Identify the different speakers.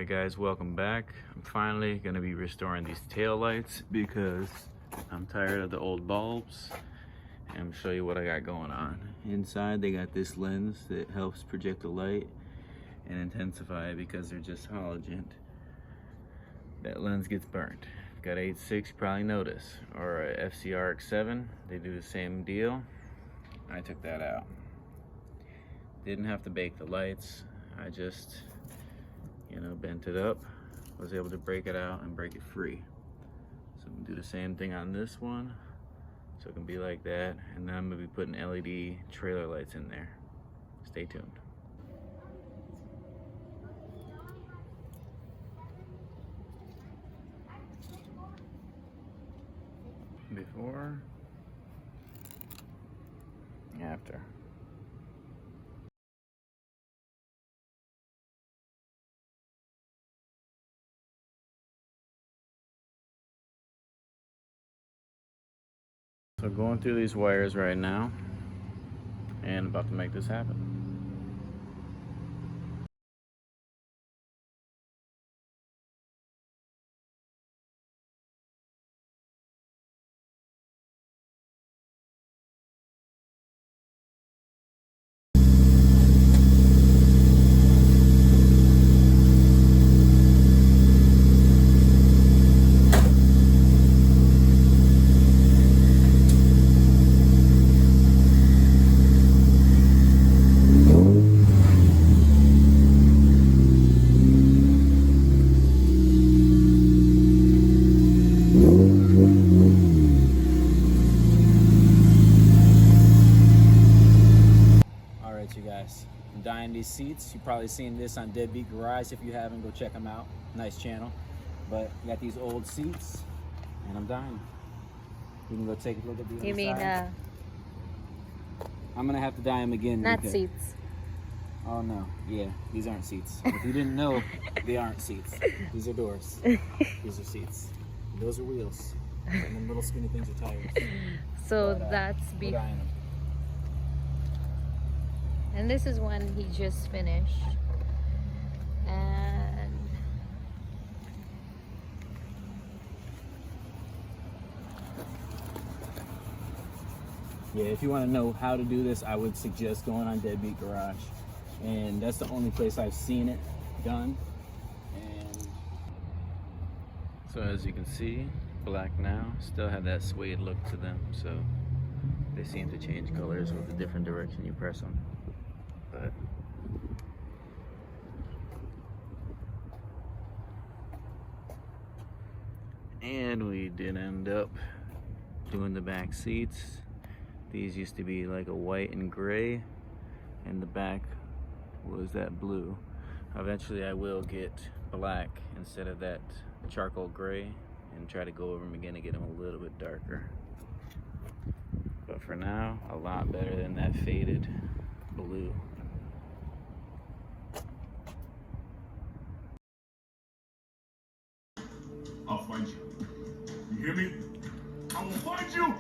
Speaker 1: Alright guys, welcome back. I'm finally going to be restoring these tail lights because I'm tired of the old bulbs. And I'm going to show you what I got going on. Inside they got this lens that helps project the light and intensify it because they're just halogen. That lens gets burnt. Got 86, you probably notice, or a FCRX7, they do the same deal. I took that out. Didn't have to bake the lights, I just bent it up, was able to break it out and break it free. So I'm gonna do the same thing on this one, so it can be like that, and then I'm gonna be putting LED trailer lights in there. Stay tuned. Before, after. So going through these wires right now and about to make this happen. You guys, I'm dyeing these seats. You've probably seen this on Deadbeat Garage. If you haven't, go check them out. Nice channel. But you got these old seats and I'm dyeing. We can go take a look at the other
Speaker 2: You mean
Speaker 1: side. I'm gonna have to dye them again.
Speaker 2: Not seats.
Speaker 1: Oh no, yeah, these aren't seats. If you didn't know, they aren't seats. These are doors. These are seats. Those are wheels. And the little skinny things are tires.
Speaker 2: So that's
Speaker 1: we're dyeing them.
Speaker 2: And this is one he just finished. And
Speaker 1: yeah, if you want to know how to do this, I would suggest going on Deadbeat Garage. And that's the only place I've seen it done. And so as you can see, black now, still have that suede look to them. So they seem to change colors with the different direction you press them. But and we did end up doing the back seats. These used to be like a white and gray, and the back was that blue. Eventually I will get black instead of that charcoal gray and try to go over them again and get them a little bit darker. But for now, a lot better than that faded blue.
Speaker 3: I'll find you. You hear me? I will find you!